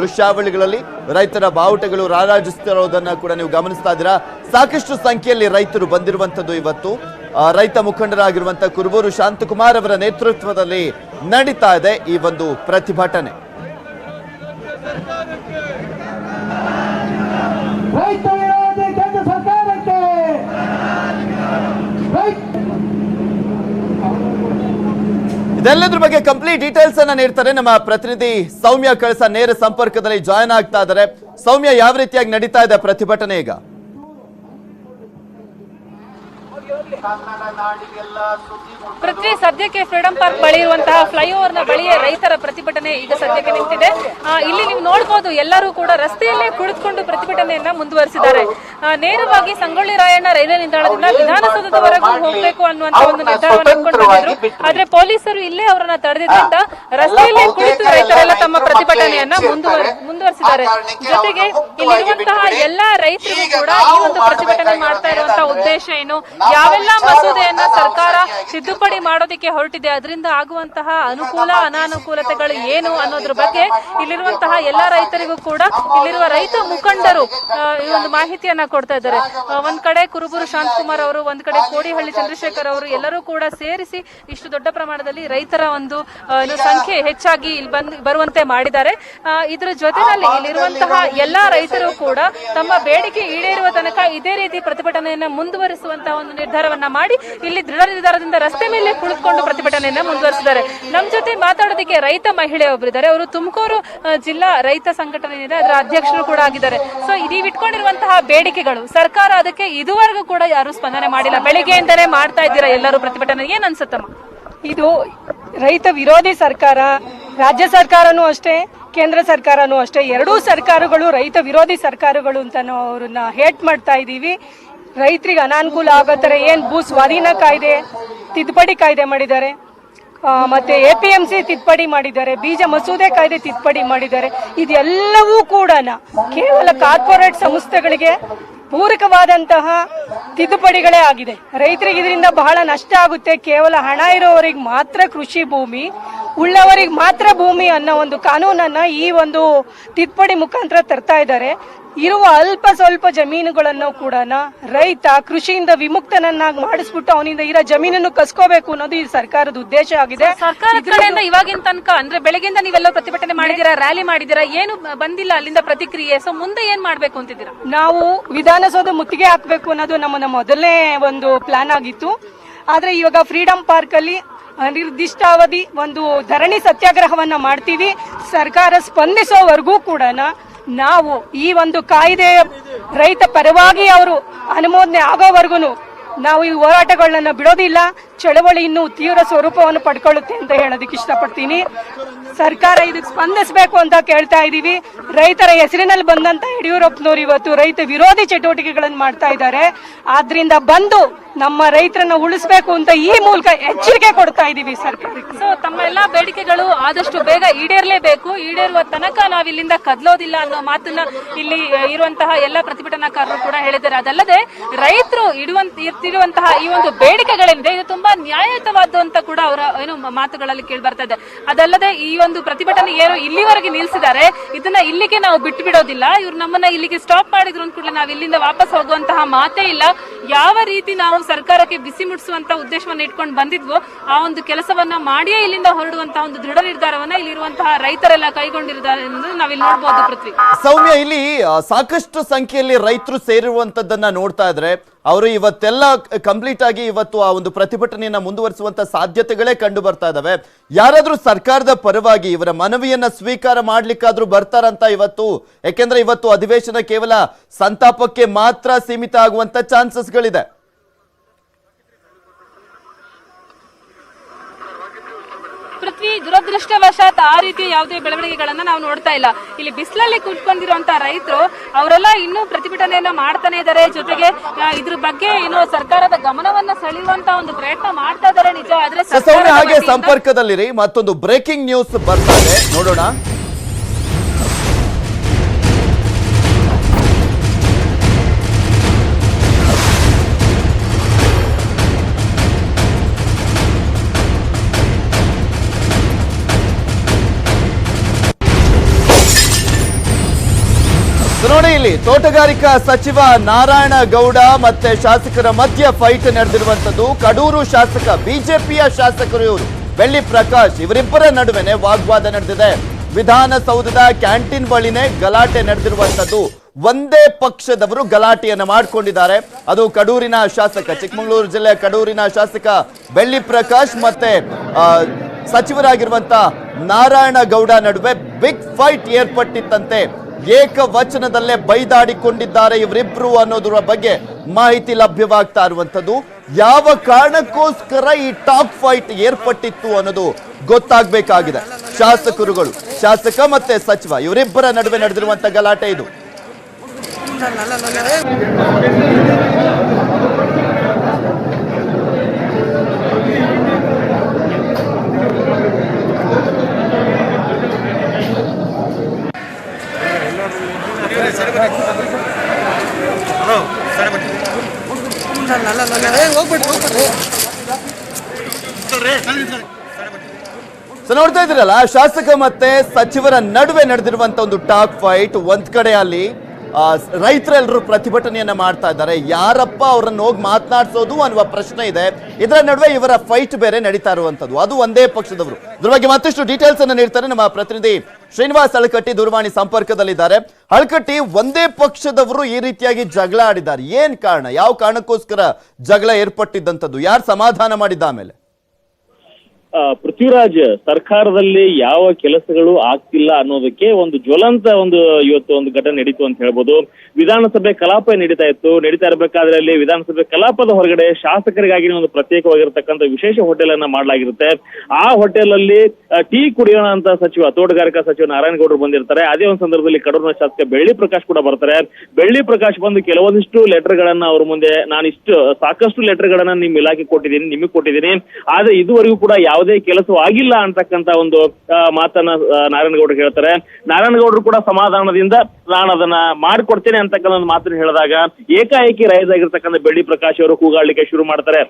ದೃಶ್ಯಾವಳಿಗಳಲ್ಲಿ ರೈತರ ಬಾವುಟಗಳು ರಾರಾಜಿಸುತ್ತಿರೋದನ್ನ ಕೂಡ ನೀವು ಗಮನಿಸ್ತಾ ಇದ್ದೀರಾ. ಸಾಕಷ್ಟು ಸಂಖ್ಯೆಯಲ್ಲಿ ರೈತರು ಬಂದಿರುವಂತದ್ದು ಇವತ್ತು ರೈತ ಮುಖಂಡರಾಗಿರುವಂತಹ ಕುರುಬೂರು ಶಾಂತಕುಮಾರ್ ಅವರ ನೇತೃತ್ವದಲ್ಲಿ ನಡೀತಾ ಇದೆ ಈ ಒಂದು ಪ್ರತಿಭಟನೆ. ಇದೆಲ್ಲದ್ರ ಬಗ್ಗೆ ಕಂಪ್ಲೀಟ್ ಡೀಟೇಲ್ಸ್ ಅನ್ನ ನೀಡ್ತಾರೆ ನಮ್ಮ ಪ್ರತಿನಿಧಿ ಸೌಮ್ಯ ಕಳಸ. ನೇರ ಸಂಪರ್ಕದಲ್ಲಿ ಜಾಯ್ನ್ ಆಗ್ತಾ ಇದ್ದಾರೆ. ಸೌಮ್ಯ, ಯಾವ ರೀತಿಯಾಗಿ ನಡೀತಾ ಇದೆ ಪ್ರತಿಭಟನೆ ಈಗ? ಪೃಥ್ವಿ, ಸದ್ಯಕ್ಕೆ ಫ್ರೀಡಂ ಪಾರ್ಕ್ ಬಳಿ ಇರುವಂತಹ ಫ್ಲೈಓವರ್ ನ ಬಳಿಯೇ ರೈತರ ಪ್ರತಿಭಟನೆ ಈಗ ಸದ್ಯಕ್ಕೆ ನಿಂತಿದೆ. ಇಲ್ಲಿ ನೀವು ನೋಡಬಹುದು, ಎಲ್ಲರೂ ಕೂಡ ರಸ್ತೆಯಲ್ಲೇ ಕುಳಿತುಕೊಂಡು ಪ್ರತಿಭಟನೆಯನ್ನ ಮುಂದುವರಿಸಿದ್ದಾರೆ. ನೇರವಾಗಿ ಸಂಗೊಳ್ಳಿ ರಾಯಣ್ಣ ರೈಲ್ವೆ ನಿಲ್ದಾಣದಿಂದ ವಿಧಾನಸೌಧದವರೆಗೂ ಹೋಗಬೇಕು ಅನ್ನುವಂತ ಒಂದು ನಿರ್ಧಾರವನ್ನು ಇಟ್ಕೊಂಡು ಬಂದಿದ್ರು. ಆದ್ರೆ ಪೊಲೀಸರು ಇಲ್ಲೇ ಅವರನ್ನ ತಡೆದಿದ್ದರಿಂದ ರಸ್ತೆಯಲ್ಲೇ ಕುಳಿತು ರೈತರೆಲ್ಲ ತಮ್ಮ ಪ್ರತಿಭಟನೆಯನ್ನ ಮುಂದುವರಿಸಿದ್ದಾರೆ. ಜೊತೆಗೆ ಇಲ್ಲಿರುವಂತಹ ಎಲ್ಲಾ ರೈತರಿಗೂ ಕೂಡ ಈ ಒಂದು ಪ್ರತಿಭಟನೆ ಮಾಡ್ತಾ ಇರುವಂತಹ ಉದ್ದೇಶ ಏನು, ಯಾವೆಲ್ಲ ಮಸೂದೆಯನ್ನ ಸರ್ಕಾರ ತಿದ್ದುಪಡಿ ಮಾಡೋದಕ್ಕೆ ಹೊರಟಿದೆ, ಅದರಿಂದ ಆಗುವಂತಹ ಅನುಕೂಲ ಅನಾನುಕೂಲತೆಗಳು ಏನು ಅನ್ನೋದ್ರ ಬಗ್ಗೆ ಇಲ್ಲಿರುವಂತಹ ಎಲ್ಲಾ ರೈತರಿಗೂ ಕೂಡ ಇಲ್ಲಿರುವ ರೈತ ಮುಖಂಡರು ಈ ಒಂದು ಮಾಹಿತಿಯನ್ನ ಕೊಡ್ತಾ ಇದ್ದಾರೆ. ಒಂದ್ ಕಡೆ ಕುರುಬೂರು ಶಾಂತಕುಮಾರ್ ಅವರು, ಒಂದ್ ಕಡೆ ಕೋಡಿಹಳ್ಳಿ ಚಂದ್ರಶೇಖರ್ ಅವರು ಎಲ್ಲರೂ ಕೂಡ ಸೇರಿಸಿ ಇಷ್ಟು ದೊಡ್ಡ ಪ್ರಮಾಣದಲ್ಲಿ ರೈತರ ಒಂದು ಸಂಖ್ಯೆ ಹೆಚ್ಚಾಗಿ ಇಲ್ಲಿ ಬರುವಂತೆ ಮಾಡಿದ್ದಾರೆ. ಇದರ ಜೊತೆಯಲ್ಲಿ ಇಲ್ಲಿರುವಂತಹ ಎಲ್ಲಾ ರೈತರು ಕೂಡ ತಮ್ಮ ಬೇಡಿಕೆ ಈಡೇರುವ ತನಕ ಇದೇ ರೀತಿ ಪ್ರತಿಭಟನೆಯನ್ನ ಮುಂದುವರಿಸುವಂತಹ ಒಂದು ನಿರ್ಧಾರವನ್ನ ಮಾಡಿ ಇಲ್ಲಿ ದೃಢ ನಿರ್ಧಾರದಿಂದ ರಸ್ತೆ ಮೇಲೆ ಕುಳಿತುಕೊಂಡು ಪ್ರತಿಭಟನೆಯನ್ನ ಮುಂದುವರಿಸಿದ್ದಾರೆ. ನಮ್ ಜೊತೆ ಮಾತಾಡೋದಕ್ಕೆ ರೈತ ಮಹಿಳೆ ಒಬ್ಬರಿದ್ದಾರೆ. ಅವರು ತುಮಕೂರು ಜಿಲ್ಲಾ ರೈತ ಸಂಘಟನೆ ಇದೆ, ಅದರ ಅಧ್ಯಕ್ಷರು ಕೂಡ ಆಗಿದ್ದಾರೆ. ಸೊ ನೀವು ಇಟ್ಕೊಂಡಿರುವಂತಹ ಬೇಡಿಕೆಗಳು, ಸರ್ಕಾರ ಅದಕ್ಕೆ ಇದುವರೆಗೂ ಕೂಡ ಯಾರು ಸ್ಪಂದನೆ ಮಾಡಿಲ್ಲ. ಬೆಳಿಗ್ಗೆಯಿಂದಲೇ ಮಾಡ್ತಾ ಇದ್ದೀರಾ ಎಲ್ಲರೂ ಪ್ರತಿಭಟನೆ, ಏನ್ ಅನ್ಸುತ್ತಮ್ಮ? ಇದು ರೈತ ವಿರೋಧಿ ಸರ್ಕಾರ. ರಾಜ್ಯ ಸರ್ಕಾರನೂ ಅಷ್ಟೇ, ಕೇಂದ್ರ ಸರ್ಕಾರನೂ ಅಷ್ಟೇ. ಎರಡೂ ಸರ್ಕಾರಗಳು ರೈತ ವಿರೋಧಿ ಸರ್ಕಾರಗಳು ಅಂತ ನಾವು ಅವ್ರನ್ನ ಹೇಟ್ ಮಾಡ್ತಾ ಇದ್ದೀವಿ. ರೈತರಿಗೆ ಅನಾನುಕೂಲ ಆಗೋ ಥರ ಏನು ಭೂ ಸ್ವಾಧೀನ ಕಾಯ್ದೆ ತಿದ್ದುಪಡಿ ಕಾಯ್ದೆ ಮಾಡಿದ್ದಾರೆ, ಮತ್ತೆ APMC ತಿದ್ದುಪಡಿ ಮಾಡಿದ್ದಾರೆ, ಬೀಜ ಮಸೂದೆ ಕಾಯ್ದೆ ತಿದ್ದುಪಡಿ ಮಾಡಿದ್ದಾರೆ. ಇದೆಲ್ಲವೂ ಕೂಡ ಕೇವಲ ಕಾರ್ಪೊರೇಟ್ ಸಂಸ್ಥೆಗಳಿಗೆ ಪೂರಕವಾದಂತಹ ತಿದ್ದುಪಡಿಗಳೇ ಆಗಿದೆ. ರೈತರಿಗೆ ಇದರಿಂದ ಬಹಳ ನಷ್ಟ ಆಗುತ್ತೆ. ಕೇವಲ ಹಣ ಇರೋವರಿಗೆ ಮಾತ್ರ ಕೃಷಿ ಭೂಮಿ, ಉಳ್ಳವರಿಗೆ ಮಾತ್ರ ಭೂಮಿ ಅನ್ನೋ ಒಂದು ಕಾನೂನನ್ನ ಈ ಒಂದು ತಿದ್ದುಪಡಿ ಮುಖಾಂತರ ತರ್ತಾ ಇದ್ದಾರೆ. ಇರುವ ಅಲ್ಪ ಸ್ವಲ್ಪ ಜಮೀನುಗಳನ್ನು ಕೂಡ ರೈತ ಕೃಷಿಯಿಂದ ವಿಮುಕ್ತನನ್ನಾಗಿ ಮಾಡಿಸ್ಬಿಟ್ಟು ಅವನಿಂದ ಇರೋ ಜಮೀನನ್ನು ಕಸ್ಕೋಬೇಕು ಅನ್ನೋದು ಈ ಸರ್ಕಾರದ ಉದ್ದೇಶ ಆಗಿದೆ. ಸರ್ಕಾರದ ಕಡೆಯಿಂದ ಇವಾಗಿನ ತನಕ ಅಂದ್ರೆ ಬೆಳಗ್ಗೆಯಿಂದ ನೀವೆಲ್ಲ ಪ್ರತಿಭಟನೆ ಮಾಡಿದೀರಾ, ರ್ಯಾಲಿ ಮಾಡಿದೀರಾ, ಏನು ಬಂದಿಲ್ಲ ಅಲ್ಲಿಂದ ಪ್ರತಿಕ್ರಿಯೆ. ಸೊ ಮುಂದೆ ಏನ್ ಮಾಡ್ಬೇಕು ಅಂತಿದ್ದೀರಾ? ನಾವು ವಿಧಾನಸೌಧ ಮುತ್ತಿಗೆ ಹಾಕ್ಬೇಕು ಅನ್ನೋದು ನಮ್ಮ ಮೊದಲನೇ ಒಂದು ಪ್ಲಾನ್ ಆಗಿತ್ತು. ಆದ್ರೆ ಇವಾಗ ಫ್ರೀಡಂ ಪಾರ್ಕ್ ಅಲ್ಲಿ ಅನಿರ್ದಿಷ್ಟಾವಧಿ ಒಂದು ಧರಣಿ ಸತ್ಯಾಗ್ರಹವನ್ನ ಮಾಡ್ತೀವಿ. ಸರ್ಕಾರ ಸ್ಪಂದಿಸೋವರೆಗೂ ಕೂಡ ನಾವು ಈ ಒಂದು ಕಾಯ್ದೆ ರೈತ ಪರವಾಗಿ ಅವರು ಅನುಮೋದನೆ ಆಗೋವರೆಗೂ ನಾವು ಈ ಹೋರಾಟಗಳನ್ನ ಬಿಡೋದಿಲ್ಲ. ಚಳವಳಿ ಇನ್ನೂ ತೀವ್ರ ಸ್ವರೂಪವನ್ನು ಪಡ್ಕೊಳ್ಳುತ್ತೆ ಅಂತ ಹೇಳೋದಕ್ಕೆ ಇಷ್ಟಪಡ್ತೀನಿ. ಸರ್ಕಾರ ಇದಕ್ಕೆ ಸ್ಪಂದಿಸಬೇಕು ಅಂತ ಕೇಳ್ತಾ ಇದೀವಿ. ರೈತರ ಹೆಸರಿನಲ್ಲಿ ಬಂದಂತ ಯಡಿಯೂರಪ್ಪನವರು ಇವತ್ತು ರೈತ ವಿರೋಧಿ ಚಟುವಟಿಕೆಗಳನ್ನು ಮಾಡ್ತಾ ಇದ್ದಾರೆ. ಆದ್ರಿಂದ ಬಂದು ನಮ್ಮ ರೈತರನ್ನ ಉಳಿಸಬೇಕು ಅಂತ ಈ ಮೂಲಕ ಎಚ್ಚರಿಕೆ ಕೊಡ್ತಾ ಇದೀವಿ ಸರ್ಕಾರಕ್ಕೆ. ಸೊ ತಮ್ಮ ಎಲ್ಲಾ ಬೇಡಿಕೆಗಳು ಆದಷ್ಟು ಬೇಗ ಈಡೇರಲೇಬೇಕು. ಈಡೇರುವ ತನಕ ನಾವ್ ಇಲ್ಲಿಂದ ಕದಲೋದಿಲ್ಲ ಅನ್ನೋ ಮಾತನ್ನ ಇಲ್ಲಿ ಇರುವಂತಹ ಎಲ್ಲಾ ಪ್ರತಿಭಟನಾಕಾರರು ಕೂಡ ಹೇಳಿದ್ದಾರೆ. ಅದಲ್ಲದೆ ರೈತರು ಇರುವಂತಹ ಈ ಒಂದು ಬೇಡಿಕೆಗಳಿಂದ ಇದು ತುಂಬಾ ನ್ಯಾಯಯುತವಾದ್ದು ಅಂತ ಕೂಡ ಅವರ ಏನು ಮಾತುಗಳಲ್ಲಿ ಕೇಳಿ ಬರ್ತಾ ಇದೆ. ಅದಲ್ಲದೆ ಈ ಒಂದು ಪ್ರತಿಭಟನೆ ಏನು ಇಲ್ಲಿವರೆಗೆ ನಿಲ್ಸಿದ್ದಾರೆ, ಇದನ್ನ ಇಲ್ಲಿಗೆ ನಾವು ಬಿಟ್ಟು ಬಿಡೋದಿಲ್ಲ. ಇವ್ರು ನಮ್ಮನ್ನ ಇಲ್ಲಿಗೆ ಸ್ಟಾಪ್ ಮಾಡಿದ್ರು ಅಂದ ಕೂಡಲೇ ನಾವು ಇಲ್ಲಿಂದ ವಾಪಸ್ ಹೋಗುವಂತಹ ಮಾತೇ ಇಲ್ಲ. ಯಾವ ರೀತಿ ನಾವು ಸರ್ಕಾರಕ್ಕೆ ಬಿಸಿ ಮುಟ್ಟಿಸುವಂತ ಉದ್ದೇಶವನ್ನ ಇಟ್ಕೊಂಡು ಬಂದಿದ್ವೋ ಆ ಒಂದು ಕೆಲಸವನ್ನ ಮಾಡಿಯೇ ಇಲ್ಲಿಂದ ಹೊರಡುವಂತಹ ಒಂದು ದೃಢ ನಿರ್ಧಾರವನ್ನ ಇಲ್ಲಿರುವಂತಹ ರೈತರೆಲ್ಲ ಕೈಗೊಂಡಿದ್ದಾರೆ ಅನ್ನೋದು ನಾವಿಲ್ಲಿ ನೋಡಬಹುದು. ಪೃಥ್ವಿ, ಸೌಮ್ಯ, ಇಲ್ಲಿ ಸಾಕಷ್ಟು ಸಂಖ್ಯೆಯಲ್ಲಿ ರೈತರು ಸೇರಿರುವಂತದ್ದನ್ನ ನೋಡ್ತಾ ಇದ್ರೆ ಅವರು ಇವತ್ತೆಲ್ಲ ಕಂಪ್ಲೀಟ್ ಆಗಿ ಇವತ್ತು ಆ ಒಂದು ಪ್ರತಿಭಟನೆಯನ್ನ ಮುಂದುವರಿಸುವಂತ ಸಾಧ್ಯತೆಗಳೇ ಕಂಡು ಬರ್ತಾ ಇದಾವೆ. ಯಾರಾದ್ರೂ ಸರ್ಕಾರದ ಪರವಾಗಿ ಇವರ ಮನವಿಯನ್ನ ಸ್ವೀಕಾರ ಮಾಡ್ಲಿಕ್ಕಾದ್ರೂ ಬರ್ತಾರಂತ ಇವತ್ತು? ಯಾಕೆಂದ್ರೆ ಇವತ್ತು ಅಧಿವೇಶನ ಕೇವಲ ಸಂತಾಪಕ್ಕೆ ಮಾತ್ರ ಸೀಮಿತ ಆಗುವಂತ ಚಾನ್ಸಸ್ಗಳಿದೆ. ಪೃಥ್ವಿ, ದುರದೃಷ್ಟವಶಾತ್ ಆ ರೀತಿ ಯಾವುದೇ ಬೆಳವಣಿಗೆಗಳನ್ನ ನಾವು ನೋಡ್ತಾ ಇಲ್ಲ. ಇಲ್ಲಿ ಬಿಸಿಲಲ್ಲಿ ಕೂತ್ಕೊಂಡಿರುವಂತಹ ರೈತರು ಅವರೆಲ್ಲ ಇನ್ನೂ ಪ್ರತಿಭಟನೆಯನ್ನ ಮಾಡ್ತಾನೆ ಇದ್ದಾರೆ. ಜೊತೆಗೆ ಇದ್ರ ಬಗ್ಗೆ ಏನು ಸರ್ಕಾರದ ಗಮನವನ್ನ ಸೆಳೆಯುವಂತ ಒಂದು ಪ್ರಯತ್ನ ಮಾಡ್ತಾ ಇದ್ದಾರೆ ನಿಜ. ಆದ್ರೆ ಹಾಗೆ ಸಂಪರ್ಕದಲ್ಲಿರಿ, ಮತ್ತೊಂದು ಬ್ರೇಕಿಂಗ್ ನ್ಯೂಸ್ ಬರ್ತಾ ಇದೆ, ನೋಡೋಣ. ನೋಡಿ ಇಲ್ಲಿ ತೋಟಗಾರಿಕಾ ಸಚಿವ ನಾರಾಯಣ ಗೌಡ ಮತ್ತೆ ಶಾಸಕರ ಮಧ್ಯ ಫೈಟ್ ನಡೆದಿರುವಂತದ್ದು. ಕಡೂರು ಶಾಸಕ ಬಿಜೆಪಿಯ ಶಾಸಕರು ಇವರು ಬೆಳ್ಳಿ ಪ್ರಕಾಶ್ ಇವರಿಬ್ಬರ ನಡುವೆನೆ ವಾಗ್ವಾದ ನಡೆದಿದೆ. ವಿಧಾನಸೌಧದ ಕ್ಯಾಂಟೀನ್ ಬಳಿನೇ ಗಲಾಟೆ ನಡೆದಿರುವಂತದ್ದು. ಒಂದೇ ಪಕ್ಷದವರು ಗಲಾಟೆಯನ್ನು ಮಾಡಿಕೊಂಡಿದ್ದಾರೆ. ಅದು ಕಡೂರಿನ ಶಾಸಕ, ಚಿಕ್ಕಮಗಳೂರು ಜಿಲ್ಲೆಯ ಕಡೂರಿನ ಶಾಸಕ ಬೆಳ್ಳಿ ಪ್ರಕಾಶ್ ಮತ್ತೆ ಸಚಿವರಾಗಿರುವಂತ ನಾರಾಯಣ ಗೌಡ ನಡುವೆ ಬಿಗ್ ಫೈಟ್ ಏರ್ಪಟ್ಟಿತ್ತಂತೆ. ಏಕವಚನದಲ್ಲೇ ಬೈದಾಡಿಕೊಂಡಿದ್ದಾರೆ ಇವರಿಬ್ರು ಅನ್ನೋದರ ಬಗ್ಗೆ ಮಾಹಿತಿ ಲಭ್ಯವಾಗ್ತಾ ಇರುವಂತದ್ದು. ಯಾವ ಕಾರಣಕ್ಕೋಸ್ಕರ ಈ ಟಾಪ್ ಫೈಟ್ ಏರ್ಪಟ್ಟಿತ್ತು ಅನ್ನೋದು ಗೊತ್ತಾಗಬೇಕಾಗಿದೆ. ಶಾಸಕ ಮತ್ತೆ ಸಚಿವ ಇವರಿಬ್ಬರ ನಡುವೆ ನಡೆದಿರುವಂತ ಗಲಾಟೆ ಇದು. ನೋಡ್ತಾ ಇದ್ರಲ್ಲ, ಶಾಸಕ ಮತ್ತೆ ಸಚಿವರ ನಡುವೆ ನಡೆದಿರುವಂತ ಒಂದು ಟಾಕ್ ಫೈಟ್. ಒಂದ್ ಕಡೆ ಅಲ್ಲಿ ರೈತರೆಲ್ಲರೂ ಪ್ರತಿಭಟನೆಯನ್ನ ಮಾಡ್ತಾ ಇದ್ದಾರೆ. ಯಾರಪ್ಪ ಅವರನ್ನು ಹೋಗಿ ಮಾತನಾಡಿಸೋದು ಅನ್ನುವ ಪ್ರಶ್ನೆ ಇದೆ. ಇದರ ನಡುವೆ ಇವರ ಫೈಟ್ ಬೇರೆ ನಡೀತಾ ಇರುವಂತದ್ದು. ಅದು ಒಂದೇ ಪಕ್ಷದವರು. ಇದ್ರ ಬಗ್ಗೆ ಮತ್ತಷ್ಟು ಡೀಟೇಲ್ಸ್ ಅನ್ನು ನೀಡ್ತಾರೆ ನಮ್ಮ ಪ್ರತಿನಿಧಿ ಶ್ರೀನಿವಾಸ್ ಹಳಕಟ್ಟಿ ದೂರವಾಣಿ ಸಂಪರ್ಕದಲ್ಲಿದ್ದಾರೆ. ಹಳಕಟ್ಟಿ, ಒಂದೇ ಪಕ್ಷದವರು ಈ ರೀತಿಯಾಗಿ ಜಗಳ ಆಡಿದ್ದಾರೆ. ಏನ್ ಕಾರಣ? ಯಾವ ಕಾರಣಕ್ಕೋಸ್ಕರ ಜಗಳ ಏರ್ಪಟ್ಟಿದ್ದಂಥದ್ದು? ಯಾರು ಸಮಾಧಾನ ಮಾಡಿದ್ದ? ಆಮೇಲೆ ಪೃಥ್ವಿರಾಜ್, ಸರ್ಕಾರದಲ್ಲಿ ಯಾವ ಕೆಲಸಗಳು ಆಗ್ತಿಲ್ಲ ಅನ್ನೋದಕ್ಕೆ ಒಂದು ಜ್ವಲಂತ ಇವತ್ತು ಒಂದು ಘಟನೆ ನಡೀತು ಅಂತ ಹೇಳ್ಬೋದು. ವಿಧಾನಸಭೆ ಕಲಾಪ ನಡೀತಾ ಇರಬೇಕಾದ್ರೆ ಅಲ್ಲಿ ವಿಧಾನಸಭೆ ಕಲಾಪದ ಹೊರಗಡೆ ಶಾಸಕರಿಗಾಗಿ ಒಂದು ಪ್ರತ್ಯೇಕವಾಗಿರತಕ್ಕಂಥ ವಿಶೇಷ ಹೋಟೆಲ್ ಅನ್ನ ಮಾಡಲಾಗಿರುತ್ತೆ. ಆ ಹೋಟೆಲ್ ಅಲ್ಲಿ ಟೀ ಕುಡಿಯೋಣ ಅಂತ ತೋಟಗಾರಿಕಾ ಸಚಿವ ನಾರಾಯಣ ಗೌಡರು ಬಂದಿರ್ತಾರೆ. ಅದೇ ಒಂದು ಸಂದರ್ಭದಲ್ಲಿ ಕಡೂರಿನ ಶಾಸಕ ಬೆಳ್ಳಿ ಪ್ರಕಾಶ್ ಕೂಡ ಬರ್ತಾರೆ. ಬೆಳ್ಳಿ ಪ್ರಕಾಶ್ ಬಂದು ಕೆಲವೊಂದಿಷ್ಟು ಲೆಟರ್ ಗಳನ್ನ ಅವ್ರ ಮುಂದೆ, ಸಾಕಷ್ಟು ಲೆಟರ್ ಗಳನ್ನ ನಿಮ್ ಇಲಾಖೆ ಕೊಟ್ಟಿದ್ದೀನಿ, ನಿಮಗೆ ಕೊಟ್ಟಿದ್ದೀನಿ, ಆದ್ರೆ ಇದುವರೆಗೂ ಕೂಡ ಯಾವುದೇ ಕೆಲಸವಾಗಿಲ್ಲ ಅಂತಕ್ಕಂತ ಒಂದು ಮಾತನ್ನ ನಾರಾಯಣಗೌಡರು ಹೇಳ್ತಾರೆ. ನಾರಾಯಣಗೌಡರು ಕೂಡ ಸಮಾಧಾನದಿಂದ ನಾನು ಅದನ್ನ ಮಾಡಿಕೊಡ್ತೇನೆ ಅಂತಕ್ಕಂಥ ಒಂದು ಮಾತನ್ನ ಹೇಳಿದಾಗ ಏಕಾಏಕಿ ರೈಸ್ ಆಗಿರ್ತಕ್ಕಂಥ ಬೆಳ್ಳಿ ಪ್ರಕಾಶ್ ಅವರು ಕೂಗಾಡ್ಲಿಕ್ಕೆ ಶುರು ಮಾಡ್ತಾರೆ.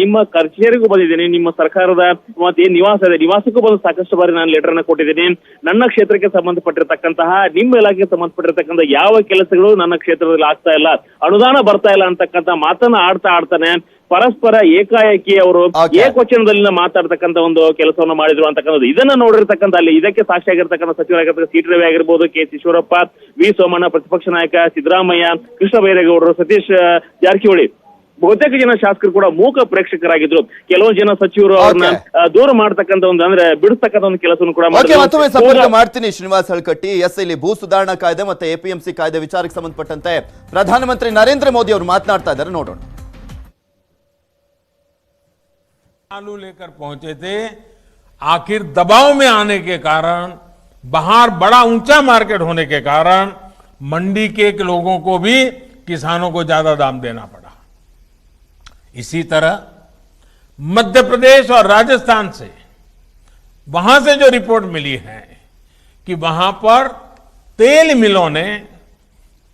ನಿಮ್ಮ ಕಚೇರಿಗೂ ಬಂದಿದ್ದೀನಿ, ನಿಮ್ಮ ಸರ್ಕಾರದ ಮತ್ತೆ ನಿವಾಸ ಇದೆ, ನಿವಾಸಕ್ಕೂ ಬಂದು ಸಾಕಷ್ಟು ಬಾರಿ ನಾನು ಲೆಟರ್ ಅನ್ನ ಕೊಟ್ಟಿದ್ದೀನಿ. ನನ್ನ ಕ್ಷೇತ್ರಕ್ಕೆ ಸಂಬಂಧಪಟ್ಟಿರ್ತಕ್ಕಂತಹ, ನಿಮ್ಮ ಇಲಾಖೆಗೆ ಸಂಬಂಧಪಟ್ಟಿರ್ತಕ್ಕಂಥ ಯಾವ ಕೆಲಸಗಳು ನನ್ನ ಕ್ಷೇತ್ರದಲ್ಲಿ ಆಗ್ತಾ ಇಲ್ಲ, ಅನುದಾನ ಬರ್ತಾ ಇಲ್ಲ ಅಂತಕ್ಕಂಥ ಮಾತನ್ನ ಆಡ್ತಾನೆ ಪರಸ್ಪರ ಏಕಾಏಕಿ ಅವರು ಏಕವಚನದಲ್ಲಿ ಮಾತಾಡ್ತಕ್ಕಂಥ ಒಂದು ಕೆಲಸವನ್ನು ಮಾಡಿದ್ರು ಅಂತಕ್ಕಂಥದ್ದು. ಇದನ್ನ ನೋಡಿರ್ತಕ್ಕಂಥ ಅಲ್ಲಿ ಇದಕ್ಕೆ ಸಾಕ್ಷಿಯಾಗಿರ್ತಕ್ಕಂಥ ಸಚಿವರಾಗಿರ್ತಕ್ಕಂಥ ಸಿ ಟಿ ರವಿ ಆಗಿರ್ಬೋದು, ಕೆ ಈಶ್ವರಪ್ಪ, ವಿ ಸೋಮಣ್ಣ, ಪ್ರತಿಪಕ್ಷ ನಾಯಕ ಸಿದ್ದರಾಮಯ್ಯ, ಕೃಷ್ಣ ಬೈರೇಗೌಡರು, ಸತೀಶ್ ಜಾರಕಿಹೊಳಿ, ಬಹುತೇಕ ಜನ ಶಾಸಕರು ಕೂಡ ಮೂಕ ಪ್ರೇಕ್ಷಕರಾಗಿದ್ರು. ಕೆಲವೊಂದು ಜನ ಸಚಿವರು ಅವ್ರನ್ನ ದೂರ ಮಾಡ್ತಕ್ಕಂಥ ಒಂದು, ಅಂದ್ರೆ ಬಿಡಿಸ್ತಕ್ಕಂಥ ಒಂದು ಕೆಲಸವನ್ನು ಕೂಡ ಮತ್ತೊಮ್ಮೆ ಸಂಪರ್ಕ ಮಾಡ್ತೀನಿ ಶ್ರೀನಿವಾಸ್ ಹಳಕಟ್ಟಿ. ಇಲ್ಲಿ ಭೂ ಸುಧಾರಣಾ ಕಾಯ್ದೆ ಮತ್ತೆ ಎಪಿಎಂಸಿ ಕಾಯ್ದೆ ವಿಚಾರಕ್ಕೆ ಸಂಬಂಧಪಟ್ಟಂತೆ ಪ್ರಧಾನಮಂತ್ರಿ ನರೇಂದ್ರ ಮೋದಿ ಅವರು ಮಾತನಾಡ್ತಾ ಇದ್ದಾರೆ, ನೋಡೋಣ. आलू लेकर पहुंचे थे, आखिर दबाव में आने के कारण, बाहर बड़ा ऊंचा मार्केट होने के कारण मंडी के लोगों को भी, किसानों को ज्यादा दाम देना पड़ा। इसी तरह मध्य प्रदेश और राजस्थान से, वहां से जो रिपोर्ट मिली है कि वहां पर तेल मिलों ने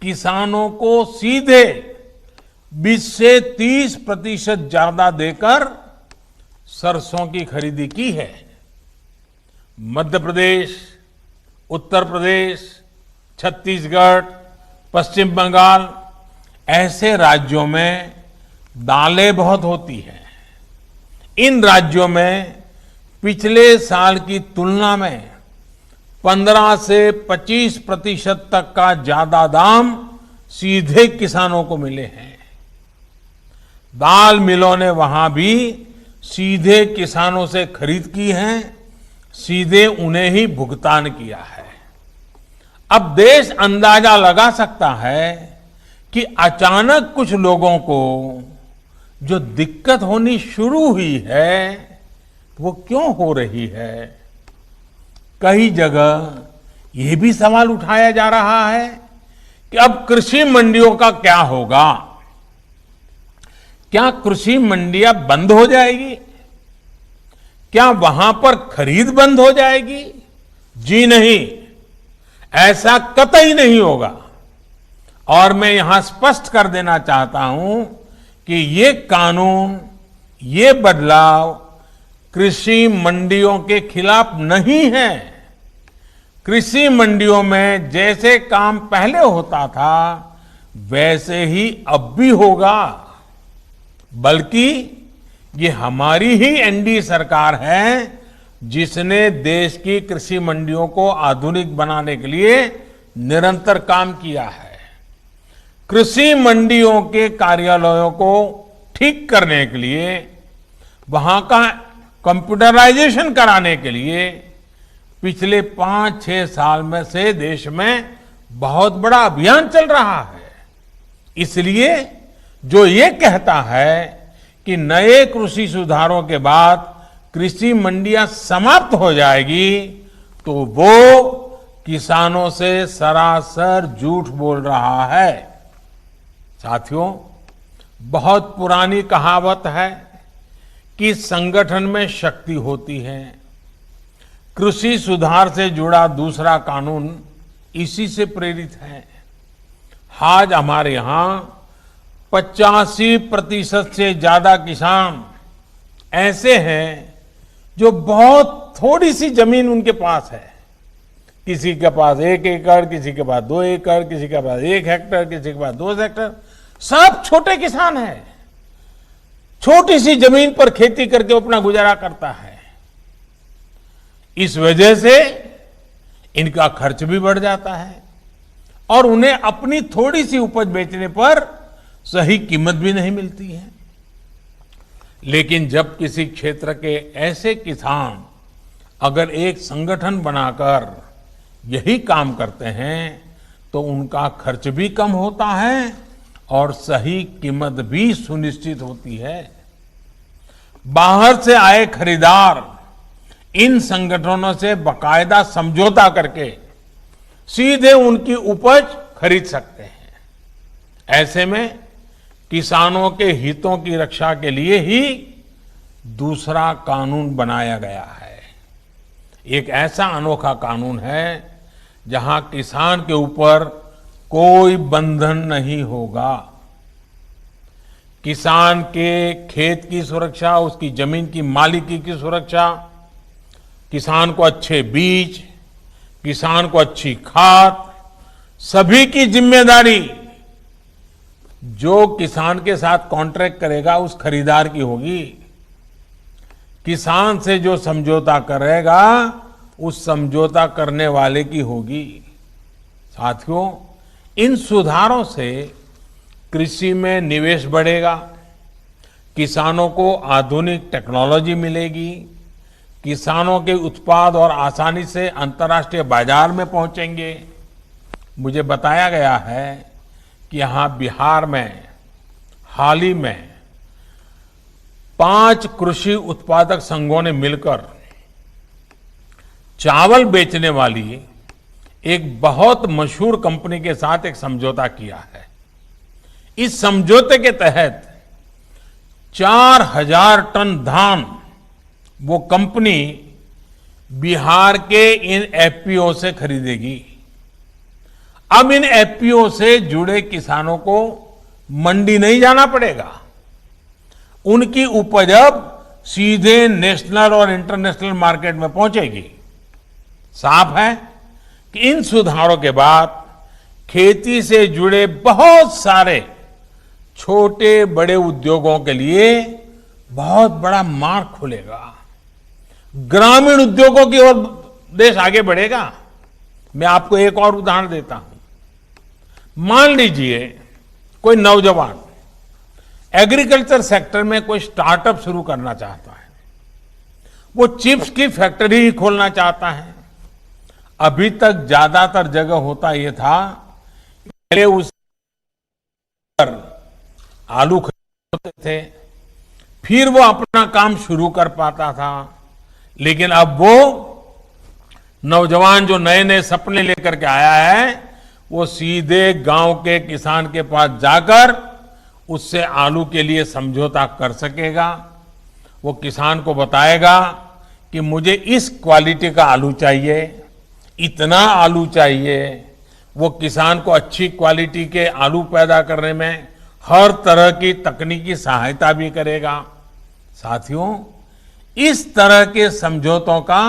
किसानों को सीधे 20 से 30% ज्यादा देकर सरसों की खरीदी की है। मध्य प्रदेश, उत्तर प्रदेश, छत्तीसगढ़, पश्चिम बंगाल ऐसे राज्यों में दालें बहुत होती हैं। इन राज्यों में पिछले साल की तुलना में 15 से 25% तक का ज्यादा दाम सीधे किसानों को मिले हैं। दाल मिलों ने वहां भी सीधे किसानों से खरीद की है, सीधे उन्हें ही भुगतान किया है। अब देश अंदाजा लगा सकता है कि अचानक कुछ लोगों को जो दिक्कत होनी शुरू हुई है वो क्यों हो रही है। कई जगह ये भी सवाल उठाया जा रहा है कि अब कृषि मंडियों का क्या होगा। क्या कृषि मंडियां बंद हो जाएगी? क्या वहां पर खरीद बंद हो जाएगी? जी नहीं, ऐसा कतई नहीं होगा। और मैं यहां स्पष्ट कर देना चाहता हूं कि ये कानून, ये बदलाव कृषि मंडियों के खिलाफ नहीं है, कृषि मंडियों में जैसे काम पहले होता था वैसे ही अब भी होगा, बल्कि ये हमारी ही एनडीए सरकार है जिसने देश की कृषि मंडियों को आधुनिक बनाने के लिए निरंतर काम किया है। कृषि मंडियों के कार्यालयों को ठीक करने के लिए, वहां का कंप्यूटराइजेशन कराने के लिए पिछले 5-6 साल में से देश में बहुत बड़ा अभियान चल रहा है। इसलिए जो ये कहता है कि नए कृषि सुधारों के बाद कृषि मंडियां समाप्त हो जाएगी, तो वो किसानों से सरासर झूठ बोल रहा है। साथियों, बहुत पुरानी कहावत है कि संगठन में शक्ति होती है। कृषि सुधार से जुड़ा दूसरा कानून इसी से प्रेरित है। आज हमारे यहां 85% से ज्यादा किसान ऐसे हैं जो बहुत थोड़ी सी जमीन उनके पास है। किसी के पास 1 एकड़, किसी के पास 2 एकड़, किसी के पास 1 हेक्टेयर, किसी के पास 2 हेक्टेयर, सब छोटे किसान हैं। छोटी सी जमीन पर खेती करके अपना गुजारा करता है। इस वजह से इनका खर्च भी बढ़ जाता है और उन्हें अपनी थोड़ी सी उपज बेचने पर सही कीमत भी नहीं मिलती है। लेकिन जब किसी क्षेत्र के ऐसे किसान अगर एक संगठन बनाकर यही काम करते हैं तो उनका खर्च भी कम होता है और सही कीमत भी सुनिश्चित होती है। बाहर से आए खरीदार इन संगठनों से बाकायदा समझौता करके सीधे उनकी उपज खरीद सकते हैं। ऐसे में किसानों के हितों की रक्षा के लिए ही दूसरा कानून बनाया गया है। एक ऐसा अनोखा कानून है जहां किसान के ऊपर कोई बंधन नहीं होगा। किसान के खेत की सुरक्षा, उसकी जमीन की मालिकी की सुरक्षा, किसान को अच्छे बीज, किसान को अच्छी खाद, सभी की जिम्मेदारी जो किसान के साथ कॉन्ट्रैक्ट करेगा उस खरीदार की होगी। किसान से जो समझौता करेगा उस समझौता करने वाले की होगी। साथियों, इन सुधारों से कृषि में निवेश बढ़ेगा, किसानों को आधुनिक टेक्नोलॉजी मिलेगी, किसानों के उत्पाद और आसानी से अंतर्राष्ट्रीय बाजार में पहुंचेंगे। मुझे बताया गया है कि यहां बिहार में हाल ही में 5 कृषि उत्पादक संघों ने मिलकर चावल बेचने वाली एक बहुत मशहूर कंपनी के साथ एक समझौता किया है। इस समझौते के तहत 4000 टन धान वो कंपनी बिहार के इन एफपीओ से खरीदेगी। अब इन एफपीओ से जुड़े किसानों को मंडी नहीं जाना पड़ेगा। उनकी उपज अब सीधे नेशनल और इंटरनेशनल मार्केट में पहुंचेगी। साफ है कि इन सुधारों के बाद खेती से जुड़े बहुत सारे छोटे बड़े उद्योगों के लिए बहुत बड़ा मार्ग खुलेगा। ग्रामीण उद्योगों की ओर देश आगे बढ़ेगा। मैं आपको एक और उदाहरण देता हूं। मान लीजिए कोई नौजवान एग्रीकल्चर सेक्टर में कोई स्टार्टअप शुरू करना चाहता है, वो चिप्स की फैक्ट्री ही खोलना चाहता है। अभी तक ज्यादातर जगह होता यह था पहले उस पर आलू खरीदते थे, फिर वो अपना काम शुरू कर पाता था। लेकिन अब वो नौजवान जो नए नए सपने लेकर के आया है, वो सीधे गांव के किसान के पास जाकर उससे आलू के लिए समझौता कर सकेगा। वो किसान को बताएगा कि मुझे इस क्वालिटी का आलू चाहिए, इतना आलू चाहिए। वो किसान को अच्छी क्वालिटी के आलू पैदा करने में हर तरह की तकनीकी सहायता भी करेगा। साथियों, इस तरह के समझौतों का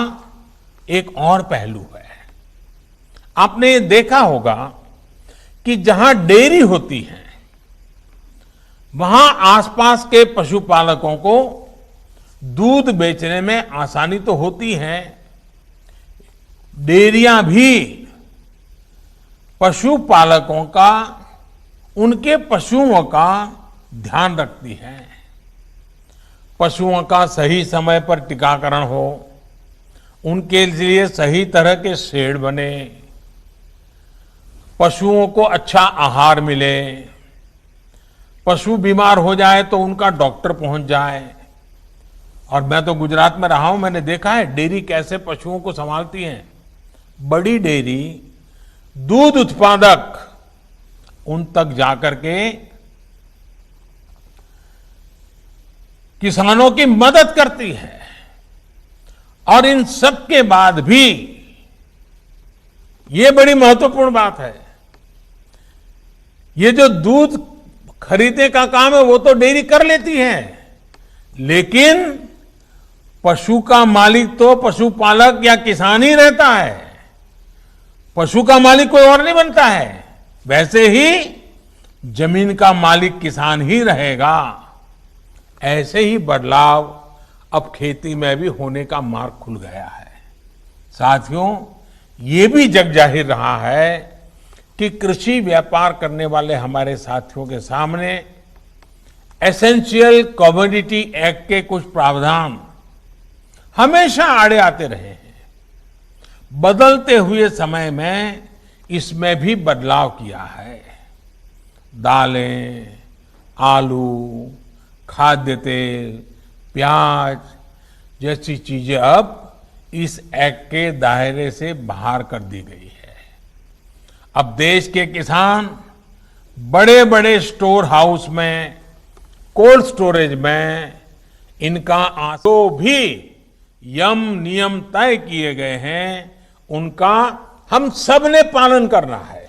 एक और पहलू है। आपने ये देखा होगा कि जहां डेयरी होती है वहां आसपास के पशुपालकों को दूध बेचने में आसानी तो होती है। डेयरियां भी पशुपालकों का, उनके पशुओं का ध्यान रखती है। पशुओं का सही समय पर टीकाकरण हो, उनके लिए सही तरह के शेड बने, पशुओं को अच्छा आहार मिले, पशु बीमार हो जाए तो उनका डॉक्टर पहुंच जाए। और मैं तो गुजरात में रहा हूं, मैंने देखा है डेयरी कैसे पशुओं को संभालती है। बड़ी डेयरी दूध उत्पादक उन तक जाकर के किसानों की मदद करती है। और इन सब के बाद भी ये बड़ी महत्वपूर्ण बात है, ये जो दूध खरीदने का काम है वो तो डेयरी कर लेती है, लेकिन पशु का मालिक तो पशुपालक या किसान ही रहता है। पशु का मालिक कोई और नहीं बनता है। वैसे ही जमीन का मालिक किसान ही रहेगा। ऐसे ही बदलाव अब खेती में भी होने का मार्ग खुल गया है। साथियों, ये भी जग जाहिर रहा है कि कृषि व्यापार करने वाले हमारे साथियों के सामने एसेंशियल कमोडिटी एक्ट के कुछ प्रावधान हमेशा आड़े आते रहे हैं। बदलते हुए समय में इसमें भी बदलाव किया है। दालें, आलू, खाद्य तेल, प्याज जैसी चीजें अब इस एक्ट के दायरे से बाहर कर दी गई है। अब देश के किसान बड़े बड़े स्टोर हाउस में, कोल्ड स्टोरेज में इनका तो भी यम नियम तय किए गए हैं, उनका हम सब ने पालन करना है।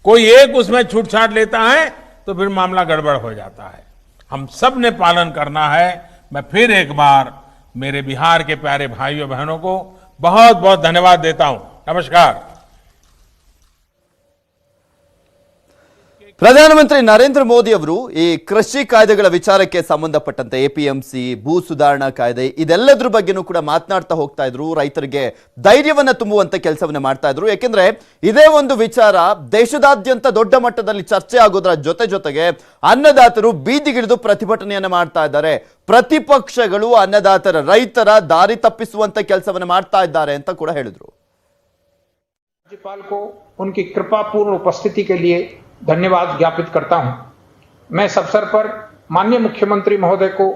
कोई एक उसमें छूटछाट लेता है तो फिर मामला गड़बड़ हो जाता है। हम सब ने पालन करना है। मैं फिर एक बार मेरे बिहार के प्यारे भाइयों बहनों को बहुत बहुत धन्यवाद देता हूं। नमस्कार। ಪ್ರಧಾನಮಂತ್ರಿ ನರೇಂದ್ರ ಮೋದಿ ಅವರು ಈ ಕೃಷಿ ಕಾಯ್ದೆಗಳ ವಿಚಾರಕ್ಕೆ ಸಂಬಂಧಪಟ್ಟಂತೆ ಎಪಿಎಂಸಿ, ಭೂ ಸುಧಾರಣಾ ಕಾಯ್ದೆ ಇದೆಲ್ಲದ್ರ ಬಗ್ಗೆನೂ ಕೂಡ ಮಾತನಾಡ್ತಾ ಹೋಗ್ತಾ ಇದ್ರು. ರೈತರಿಗೆ ಧೈರ್ಯವನ್ನ ತುಂಬುವಂತ ಕೆಲಸವನ್ನ ಮಾಡ್ತಾ ಇದ್ರು. ಯಾಕೆಂದ್ರೆ ಇದೇ ಒಂದು ವಿಚಾರ ದೇಶದಾದ್ಯಂತ ದೊಡ್ಡ ಮಟ್ಟದಲ್ಲಿ ಚರ್ಚೆ ಆಗೋದ್ರ ಜೊತೆಗೆ ಅನ್ನದಾತರು ಬೀದಿಗಿಳಿದು ಪ್ರತಿಭಟನೆಯನ್ನ ಮಾಡ್ತಾ ಇದ್ದಾರೆ. ಪ್ರತಿಪಕ್ಷಗಳು ಅನ್ನದಾತರ, ರೈತರ ದಾರಿ ತಪ್ಪಿಸುವಂತ ಕೆಲಸವನ್ನ ಮಾಡ್ತಾ ಇದ್ದಾರೆ ಅಂತ ಕೂಡ ಹೇಳಿದ್ರು. राज्यपाल को उनकी कृपापूर्ण उपस्थिति के लिए धन्यवाद ज्ञापित करता हूं। मैं इस अवसर पर माननीय मुख्यमंत्री महोदय को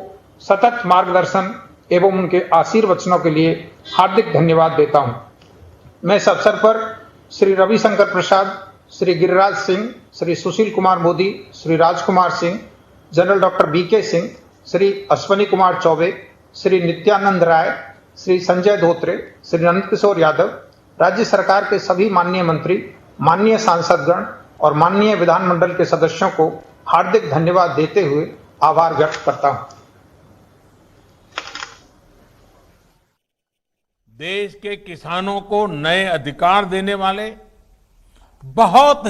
सतत मार्गदर्शन एवं उनके आशीर्वचनों के लिए हार्दिक धन्यवाद देता हूं। मैं इस अवसर पर Shri Ravishankar Prasad, Shri Giriraj Singh, Shri Sushil Kumar Modi, Shri Rajkumar Singh, general doctor BK Singh, Shri Ashwini Kumar Choubey, Shri Nityanand Rai, Shri Sanjay Dhotre, Shri Nandkishore Yadav, राज्य सरकार के सभी माननीय मंत्री, माननीय सांसदगण और माननीय विधानमंडल के सदस्यों को हार्दिक धन्यवाद देते हुए आभार व्यक्त करता हूं। देश के किसानों को नए अधिकार देने वाले बहुत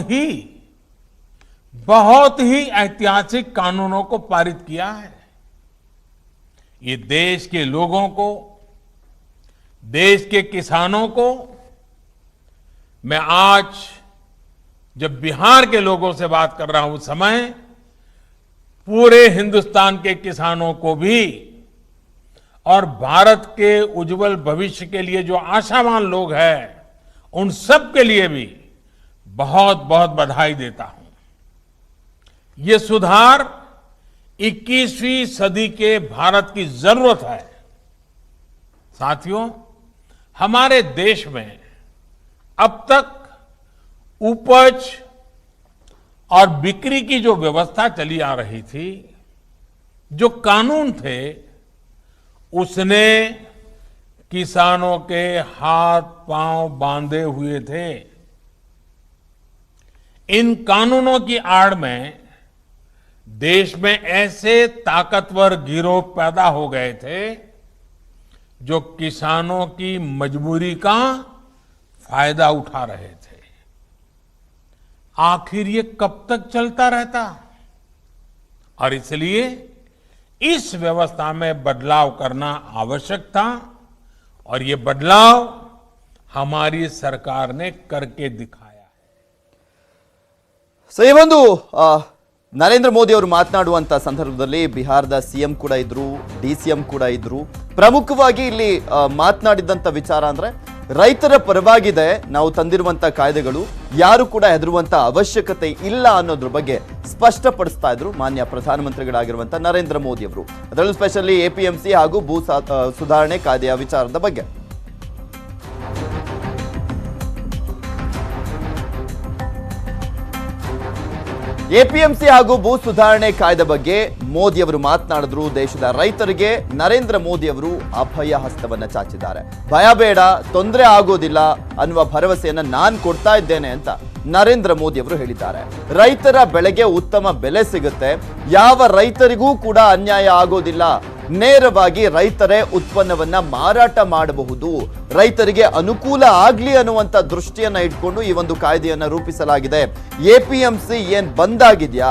ही ऐतिहासिक कानूनों को पारित किया है। ये देश के लोगों को, देश के किसानों को, मैं आज जब बिहार के लोगों से बात कर रहा हूं उस समय पूरे हिंदुस्तान के किसानों को भी और भारत के उज्जवल भविष्य के लिए जो आशावान लोग हैं उन सब के लिए भी बहुत बहुत बधाई देता हूं। ये सुधार 21वीं सदी के भारत की जरूरत है। साथियों, हमारे देश में अब तक उपज और बिक्री की जो व्यवस्था चली आ रही थी, जो कानून थे, उसने किसानों के हाथ पांव बांधे हुए थे। इन कानूनों की आड़ में देश में ऐसे ताकतवर गिरोह पैदा हो गए थे जो किसानों की मजबूरी का फायदा उठा रहे थे। आखिर ये कब तक चलता रहता? और इसलिए इस व्यवस्था में बदलाव करना आवश्यक था और ये बदलाव हमारी सरकार ने करके दिखाया। ಸೊ ಈ ಒಂದು ನರೇಂದ್ರ ಮೋದಿ ಅವರು ಮಾತನಾಡುವಂತ ಸಂದರ್ಭದಲ್ಲಿ ಬಿಹಾರದ ಸಿಎಂ ಕೂಡ ಇದ್ರು, DCM ಕೂಡ ಇದ್ರು. ಪ್ರಮುಖವಾಗಿ ಇಲ್ಲಿ ಮಾತನಾಡಿದಂತ ವಿಚಾರ ಅಂದ್ರೆ ರೈತರ ಪರವಾಗಿದೆ ನಾವು ತಂದಿರುವಂತ ಕಾಯ್ದೆಗಳು, ಯಾರು ಕೂಡ ಹೆದರುವಂತ ಅವಶ್ಯಕತೆ ಇಲ್ಲ ಅನ್ನೋದ್ರ ಬಗ್ಗೆ ಸ್ಪಷ್ಟಪಡಿಸ್ತಾ ಇದ್ರು ಮಾನ್ಯ ಪ್ರಧಾನಮಂತ್ರಿಗಳಾಗಿರುವಂತ ನರೇಂದ್ರ ಮೋದಿ ಅವರು. ಅದರಲ್ಲೂ ಸ್ಪೆಷಲಿ APMC ಹಾಗೂ ಭೂ ಸುಧಾರಣೆ ಕಾಯ್ದೆಯ ವಿಚಾರದ ಬಗ್ಗೆ. APMC ಹಾಗೂ ಭೂ ಸುಧಾರಣೆ ಕಾಯ್ದೆ ಬಗ್ಗೆ ಮೋದಿ ಅವರು ಮಾತನಾಡಿದ್ರು. ದೇಶದ ರೈತರಿಗೆ ನರೇಂದ್ರ ಮೋದಿ ಅವರು ಅಭಯ ಹಸ್ತವನ್ನ ಚಾಚಿದ್ದಾರೆ. ಭಯ ಬೇಡ, ತೊಂದರೆ ಆಗೋದಿಲ್ಲ ಅನ್ನುವ ಭರವಸೆಯನ್ನ ನಾನು ಕೊಡ್ತಾ ಇದ್ದೇನೆ ಅಂತ ನರೇಂದ್ರ ಮೋದಿ ಅವರು ಹೇಳಿದ್ದಾರೆ. ರೈತರ ಬೆಳೆಗೆ ಉತ್ತಮ ಬೆಲೆ ಸಿಗುತ್ತೆ, ಯಾವ ರೈತರಿಗೂ ಕೂಡ ಅನ್ಯಾಯ ಆಗೋದಿಲ್ಲ, ನೇರವಾಗಿ ರೈತರೇ ಉತ್ಪನ್ನವನ್ನ ಮಾರಾಟ ಮಾಡಬಹುದು, ರೈತರಿಗೆ ಅನುಕೂಲ ಆಗ್ಲಿ ಅನ್ನುವಂತ ದೃಷ್ಟಿಯನ್ನ ಇಟ್ಕೊಂಡು ಈ ಒಂದು ಕಾಯ್ದೆಯನ್ನ ರೂಪಿಸಲಾಗಿದೆ. APMC ಏನ್ ಬಂದಾಗಿದ್ಯಾ?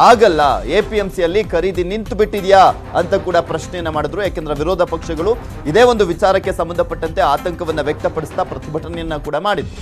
ಆಗಲ್ಲ. APMC ಅಲ್ಲಿ ಖರೀದಿ ನಿಂತು ಬಿಟ್ಟಿದ್ಯಾ ಅಂತ ಕೂಡ ಪ್ರಶ್ನೆಯನ್ನ ಮಾಡಿದ್ರು. ಯಾಕೆಂದ್ರೆ ವಿರೋಧ ಪಕ್ಷಗಳು ಇದೇ ಒಂದು ವಿಚಾರಕ್ಕೆ ಸಂಬಂಧಪಟ್ಟಂತೆ ಆತಂಕವನ್ನ ವ್ಯಕ್ತಪಡಿಸ್ತಾ ಪ್ರತಿಭಟನೆಯನ್ನ ಕೂಡ ಮಾಡಿದ್ರು.